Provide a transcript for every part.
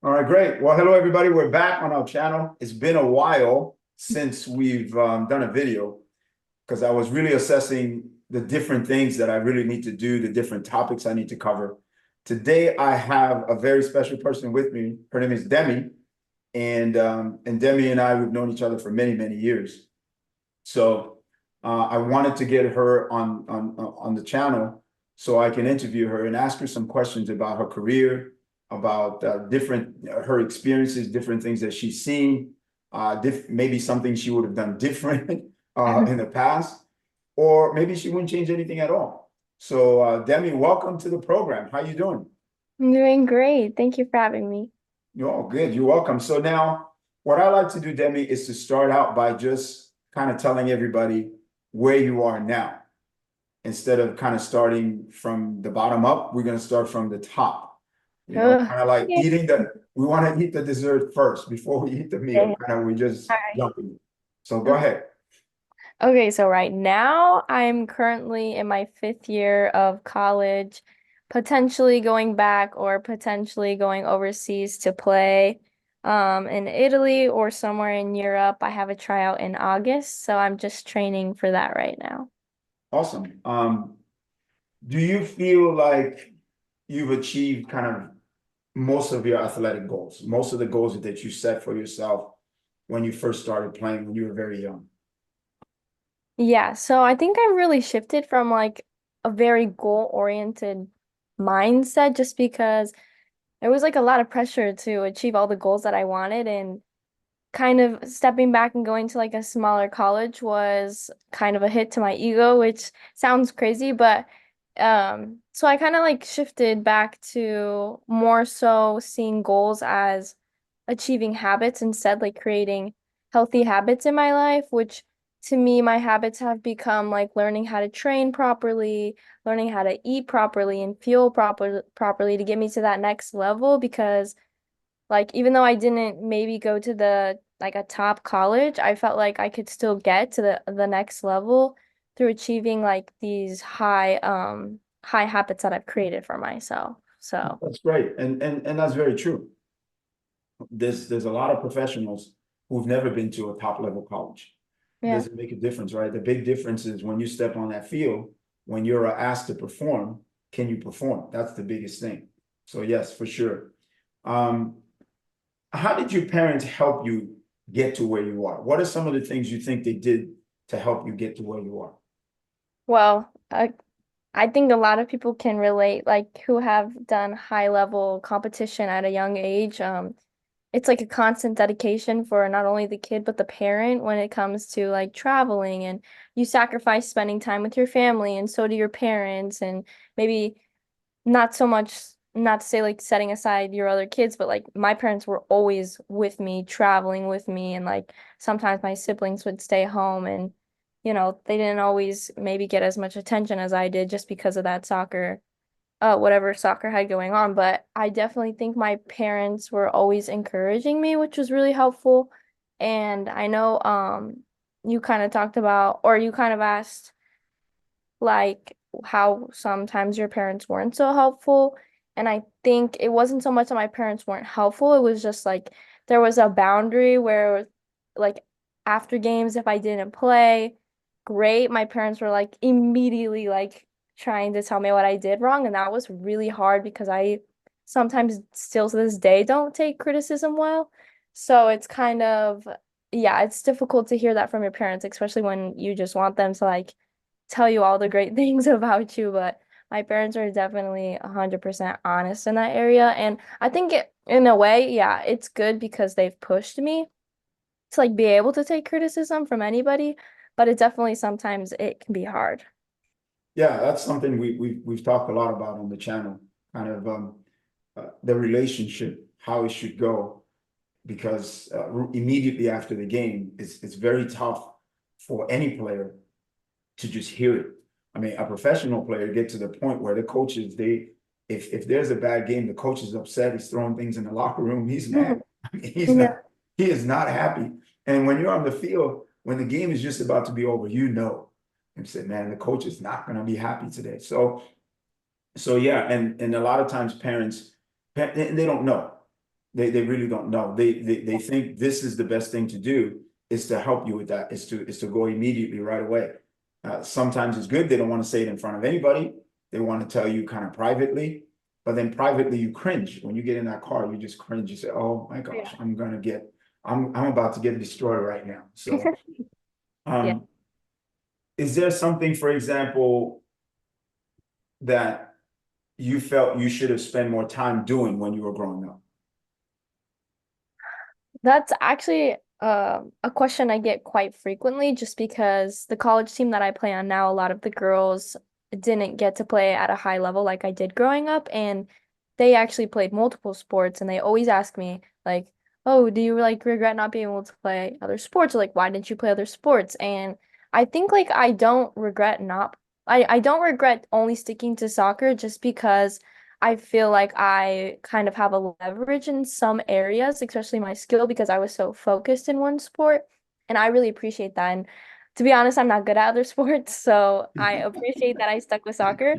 All right, great. Well, hello, everybody. We're back on our channel. It's been a while since we've done a video because I was really assessing the different things that I really need to do, the different topics I need to cover. Today, I have a very special person with me. Her name is Demi, and Demi and I, we've known each other for many, many years. So I wanted to get her on the channel so I can interview her and ask her some questions about her career, about different her experiences, different things that she's seen, maybe something she would have done different in the past, or maybe she wouldn't change anything at all. So Demi, welcome to the program. How you doing? I'm doing great. Thank you for having me. You're all good. You're welcome. So now, what I like to do, Demi, is to start out by just kind of telling everybody where you are now. Instead of kind of starting from the bottom up, we're going to start from the top. Ugh, Kind of like okay. we want to eat the dessert first before we eat the meal. Okay. Kind of, we just All right. jumping. So go ahead. Okay, so right now I'm currently in my fifth year of college, potentially going back or potentially going overseas to play in Italy or somewhere in Europe. I have a tryout in August, so I'm just training for that right now. Awesome. Do you feel like you've achieved kind of most of your athletic goals, most of the goals that you set for yourself when you first started playing when you were very young? Yeah, so I think I really shifted from like a very goal-oriented mindset just because there was like a lot of pressure to achieve all the goals that I wanted, and kind of stepping back and going to like a smaller college was kind of a hit to my ego, which sounds crazy, but so I kind of like shifted back to more so seeing goals as achieving habits instead, like creating healthy habits in my life, which to me, my habits have become like learning how to train properly, learning how to eat properly and feel properly to get me to that next level. Because like even though I didn't maybe go to the like a top college, I felt like I could still get to the next level through achieving like these high habits that I've created for myself. So, That's great, and that's very true. There's a lot of professionals who've never been to a top level college. yeah. Doesn't make a difference, right? The big difference is when you step on that field, when you're asked to perform, can you perform? That's the biggest thing. So yes, for sure. Um, how did your parents help you get to where you are? What are some of the things you think they did to help you get to where you are? Well, I think a lot of people can relate, like who have done high level competition at a young age. It's like a constant dedication for not only the kid but the parent when it comes to like traveling, and you sacrifice spending time with your family, and so do your parents, and maybe not so much, not to say like setting aside your other kids, but like my parents were always with me, traveling with me, and like sometimes my siblings would stay home, and they didn't always maybe get as much attention as I did just because of that soccer, whatever soccer had going on. But I definitely think my parents were always encouraging me, which was really helpful. And I know you kind of talked about, or you kind of asked like how sometimes your parents weren't so helpful. And I think it wasn't so much that my parents weren't helpful, it was just like there was a boundary where like after games, if I didn't play great, my parents were like immediately like trying to tell me what I did wrong. And that was really hard because I sometimes still to this day don't take criticism well. So it's kind of, yeah, it's difficult to hear that from your parents, especially when you just want them to like tell you all the great things about you. But my parents are definitely 100% honest in that area. And I think in a way, yeah, it's good because they've pushed me to like be able to take criticism from anybody, but it definitely sometimes it can be hard. Yeah, that's something we've talked a lot about on the channel, kind of the relationship, how it should go, because immediately after the game, it's very tough for any player to just hear it. I mean, a professional player get to the point where the coaches, if there's a bad game, the coach is upset, he's throwing things in the locker room, he's mad. I mean, Yeah. he is not happy. And when you're on the field, when the game is just about to be over, you know, and say, man, the coach is not going to be happy today. So yeah, and a lot of times parents, they don't know. They really don't know. They think this is the best thing to do is to help you with that, is to go immediately right away. Sometimes it's good. They don't want to say it in front of anybody. They want to tell you kind of privately, but then privately you cringe. When you get in that car, you just cringe. You say, oh my Yeah. gosh, I'm about to get destroyed right now. So, Yeah. um, is there something, for example, that you felt you should have spent more time doing when you were growing up? That's actually a question I get quite frequently just because the college team that I play on now, a lot of the girls didn't get to play at a high level like I did growing up, and they actually played multiple sports, and they always ask me like, "Oh, do you like regret not being able to play other sports? Or like, why didn't you play other sports?" And I think like I don't regret only sticking to soccer just because I feel like I kind of have a leverage in some areas, especially my skill, because I was so focused in one sport. And I really appreciate that. And to be honest, I'm not good at other sports, so I appreciate that I stuck with soccer.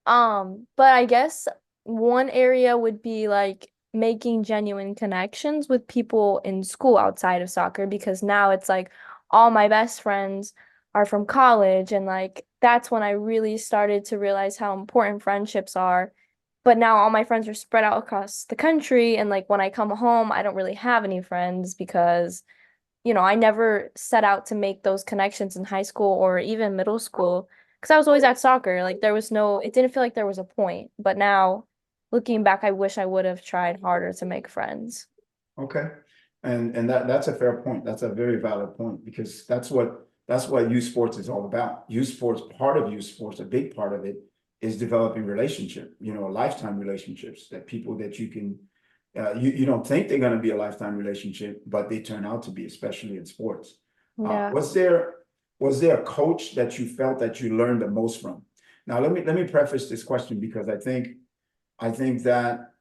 But I guess one area would be like making genuine connections with people in school outside of soccer because now it's like all my best friends are from college and like that's when I really started to realize how important friendships are. But now all my friends are spread out across the country and like when I come home, I don't really have any friends because I never set out to make those connections in high school or even middle school because I was always at soccer. Like it didn't feel like there was a point. But now, looking back, I wish I would have tried harder to make friends. Okay. And that's a fair point. That's a very valid point because that's what youth sports is all about. Youth sports, part of youth sports, a big part of it is developing relationship, lifetime relationships that people that you can you don't think they're going to be a lifetime relationship, but they turn out to be, especially in sports. Yeah. Was there a coach that you felt that you learned the most from? Now let me preface this question because I think that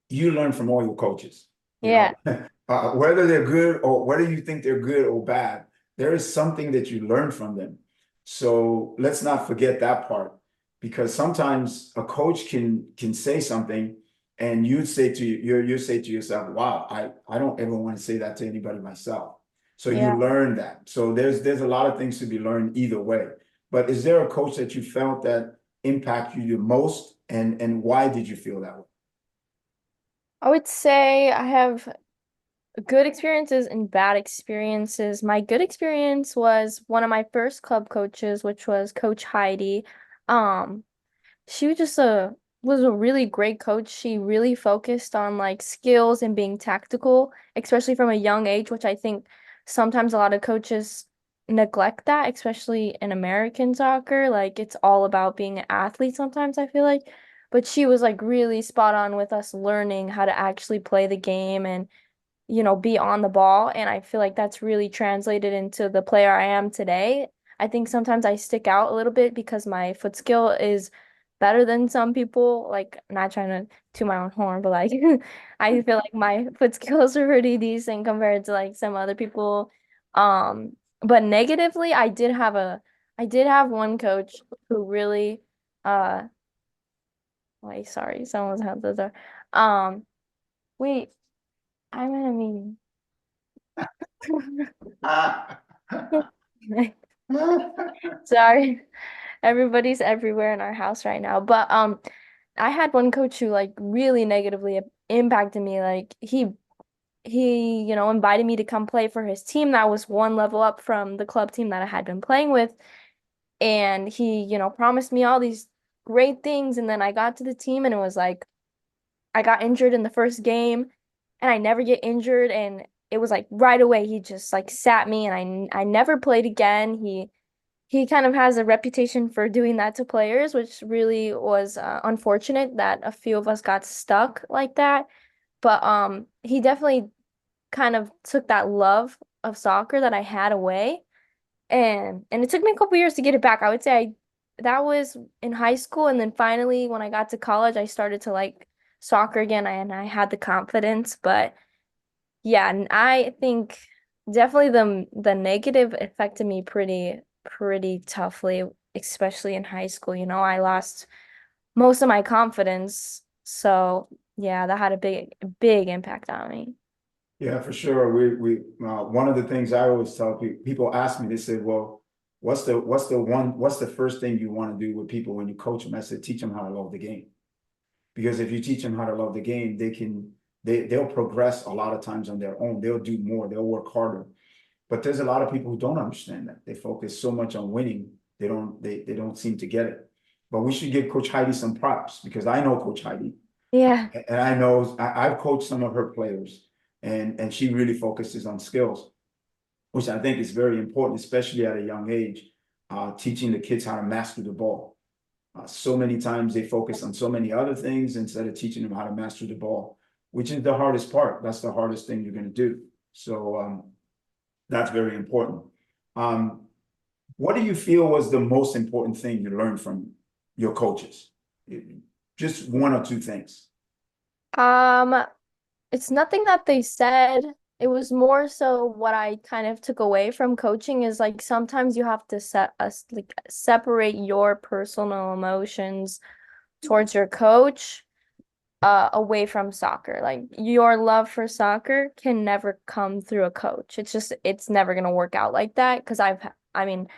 you learn from all your coaches, you know, Yeah. whether they're good or whether you think they're good or bad, there is something that you learn from them. So let's not forget that part because sometimes a coach can say something and you say to yourself, wow, I don't ever want to say that to anybody myself. So you Yeah. learn that. So there's a lot of things to be learned either way. But is there a coach that you felt that impact you the most and why did you feel that way? I would say I have good experiences and bad experiences. My good experience was one of my first club coaches, which was Coach Heidi. Um, she was a really great coach. She really focused on like skills and being tactical, especially from a young age, which I think sometimes a lot of coaches neglect that, especially in American soccer. Like it's all about being an athlete sometimes, I feel like. But she was like really spot on with us learning how to actually play the game and be on the ball. And I feel like that's really translated into the player I am today. I think sometimes I stick out a little bit because my foot skill is better than some people. Like, I'm not trying to toot my own horn, but like, I feel like my foot skills are pretty decent compared to like some other people. But negatively, I did have one coach who really, uh, wait, sorry, someone's had the door. Um, wait, I'm in a meeting. Sorry, everybody's everywhere in our house right now. But I had one coach who like really negatively impacted me. Like he invited me to come play for his team that was one level up from the club team that I had been playing with. And he promised me all these great things. And then I got to the team and it was like I got injured in the first game and I never get injured. And it was like right away he just like sat me and I never played again. He kind of has a reputation for doing that to players, which really was unfortunate that a few of us got stuck like that. But he definitely kind of took that love of soccer that I had away, and it took me a couple years to get it back. I would say that was in high school, and then finally when I got to college, I started to like soccer again, and I had the confidence. But yeah, and I think definitely the negative affected me pretty toughly, especially in high school. I lost most of my confidence. So yeah, that had a big impact on me. Yeah, for sure. One of the things I always tell people ask me, they say, well, what's the first thing you want to do with people when you coach them? I said, teach them how to love the game. Because if you teach them how to love the game, they'll progress a lot of times on their own. They'll do more, they'll work harder. But there's a lot of people who don't understand that. They focus so much on winning, they don't seem to get it. But we should give Coach Heidi some props because I know Coach Heidi. Yeah. And I know I've coached some of her players, and she really focuses on skills, which I think is very important, especially at a young age, teaching the kids how to master the ball. So many times they focus on so many other things instead of teaching them how to master the ball, which is the hardest part. That's the hardest thing you're going to do. So that's very important. Um, what do you feel was the most important thing you learned from your coaches? Just one or two things. Um, it's nothing that they said. It was more so what I kind of took away from coaching is like sometimes you have to set us like separate your personal emotions towards your coach away from soccer. Like your love for soccer can never come through a coach. It's never gonna work out like that because I mean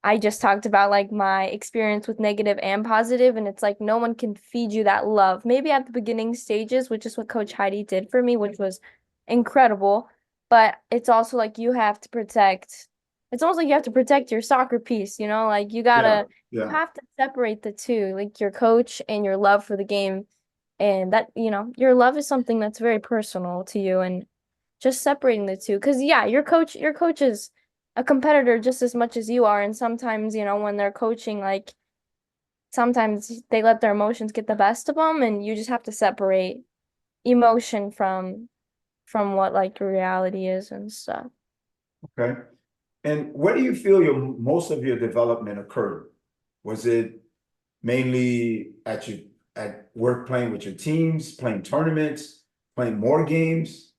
I just talked about like my experience with negative and positive, and it's like no one can feed you that love. Maybe at the beginning stages, which is what Coach Heidi did for me, which was incredible. But it's also like you have to protect, it's almost like you have to protect your soccer piece, you know? Like Yeah, you yeah. have to separate the two, like your coach and your love for the game. And that, your love is something that's very personal to you, and just separating the two. Because yeah, your coach is a competitor just as much as you are. And sometimes, when they're coaching, like sometimes they let their emotions get the best of them, and you just have to separate emotion from what like reality is and stuff. Okay. And where do you feel most of your development occurred? Was it mainly at work playing with your teams, playing tournaments, playing more games,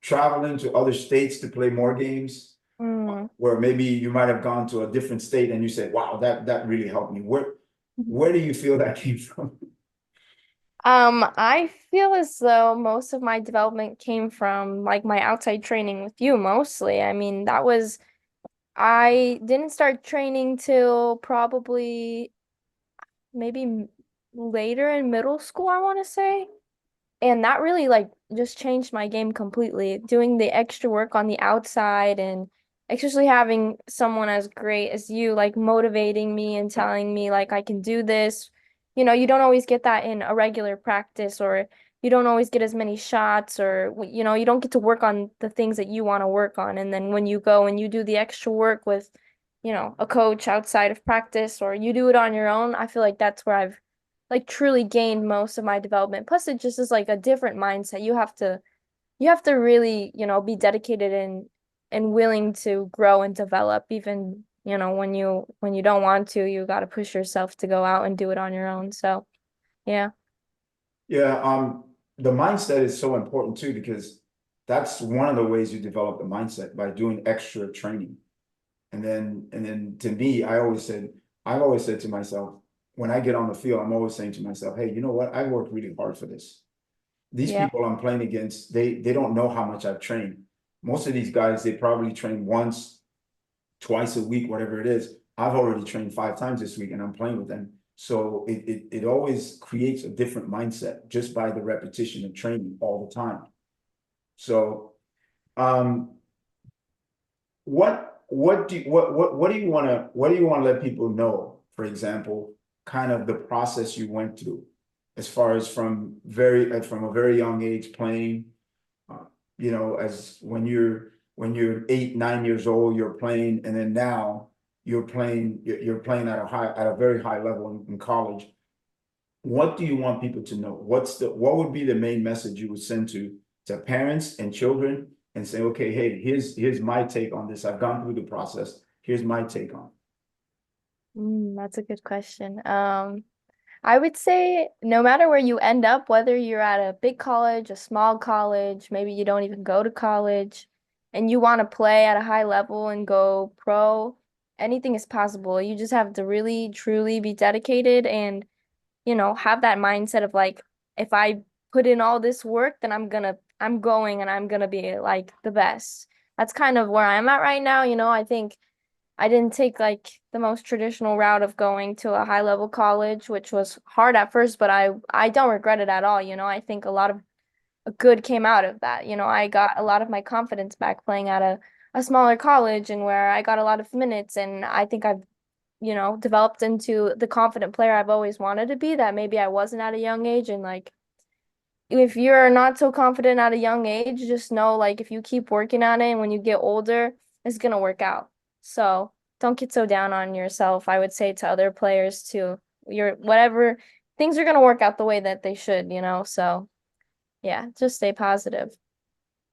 traveling to other states to play more games, Mm. where maybe you might have gone to a different state and you said, wow, that really helped me. Where do you feel that came from? I feel as though most of my development came from like my outside training with you mostly. I mean, I didn't start training till probably maybe later in middle school, I want to say. And that really like just changed my game completely. Doing the extra work on the outside and especially having someone as great as you like motivating me and telling me like I can do this. You don't always get that in a regular practice, or you don't always get as many shots, or you don't get to work on the things that you want to work on. And then when you go and you do the extra work with, a coach outside of practice, or you do it on your own, I feel like that's where I've like truly gained most of my development. Plus, it just is like a different mindset. You have to really, be dedicated and willing to grow and develop, even, when you don't want to, you got to push yourself to go out and do it on your own. So, yeah. Yeah, the mindset is so important too, because that's one of the ways you develop the mindset by doing extra training. And then to me, I've always said to myself, when I get on the field, I'm always saying to myself, hey, you know what? I worked really hard for this. These Yeah. people I'm playing against, they don't know how much I've trained. Most of these guys, they probably train once, twice a week, whatever it is. I've already trained 5 times this week and I'm playing with them. So it always creates a different mindset just by the repetition of training all the time. So um what do you want to let people know, for example, kind of the process you went through as far as from a very young age playing, uh, as when you're 8, 9 years old, you're playing, and then now you're playing at a very high level in college. What do you want people to know? What would be the main message you would send to parents and children and say, okay, hey, here's my take on this. I've gone through the process. Here's my take on That's a good question. I would say no matter where you end up, whether you're at a big college, a small college, maybe you don't even go to college, and you want to play at a high level and go pro, anything is possible. You just have to really, truly be dedicated and, have that mindset of like, if I put in all this work, then I'm going and I'm gonna be like the best. That's kind of where I'm at right now. I think I didn't take like the most traditional route of going to a high level college, which was hard at first, but I don't regret it at all. I think a lot of good came out of that. I got a lot of my confidence back playing at a smaller college and where I got a lot of minutes, and I think I've developed into the confident player I've always wanted to be that maybe I wasn't at a young age. And like, if you're not so confident at a young age, just know like if you keep working on it and when you get older, it's gonna work out. So don't get so down on yourself. I would say to other players too, you're whatever things are gonna work out the way that they should. So yeah, just stay positive.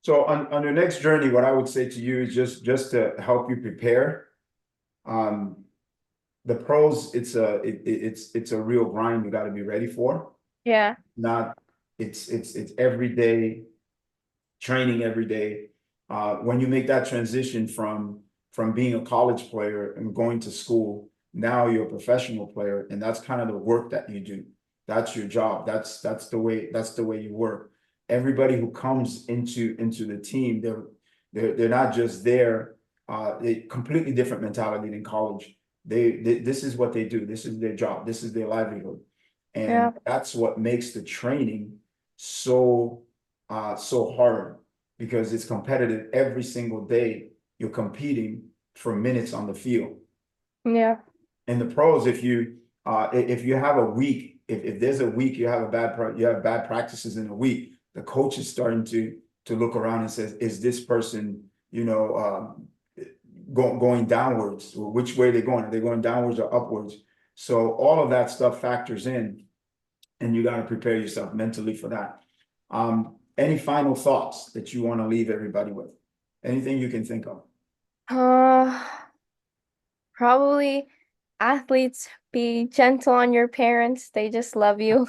So on your next journey, what I would say to you is just to help you prepare. Um, the pros, it's a real grind you got to be ready for. Yeah. Not it's every day, training every day. When you make that transition from being a college player and going to school, now you're a professional player, and that's kind of the work that you do. That's your job. That's the way you work. Everybody who comes into the team, they're not just there. They completely different mentality than college. They this is what they do. This is their job. This is their livelihood, Yeah. and that's what makes the training so so hard because it's competitive every single day. You're competing for minutes on the field. Yeah. In the pros, if you have a week, if there's a week you have you have bad practices in a week, the coach is starting to look around and says, is this person, going downwards? Which way they're going? Are they going downwards or upwards? So all of that stuff factors in, and you got to prepare yourself mentally for that. Any final thoughts that you want to leave everybody with? Anything you can think of? Uh, Probably athletes, be gentle on your parents. They just love you.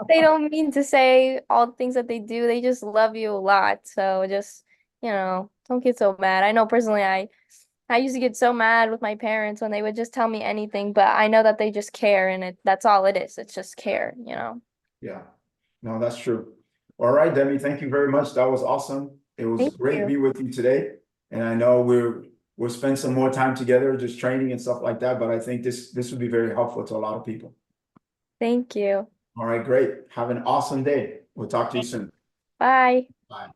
They don't mean to say all the things that they do. They just love you a lot. So just, don't get so mad. I know personally I used to get so mad with my parents when they would just tell me anything, but I know that they just care and that's all it is. It's just care. Yeah, no, that's true. All right, Demi, thank you very much. That was awesome. It was Thank great to you. be with you today. And I know we'll spend some more time together, just training and stuff like that. But I think this would be very helpful to a lot of people. Thank you. All right, great. Have an awesome day. We'll talk to you soon. Bye. Bye.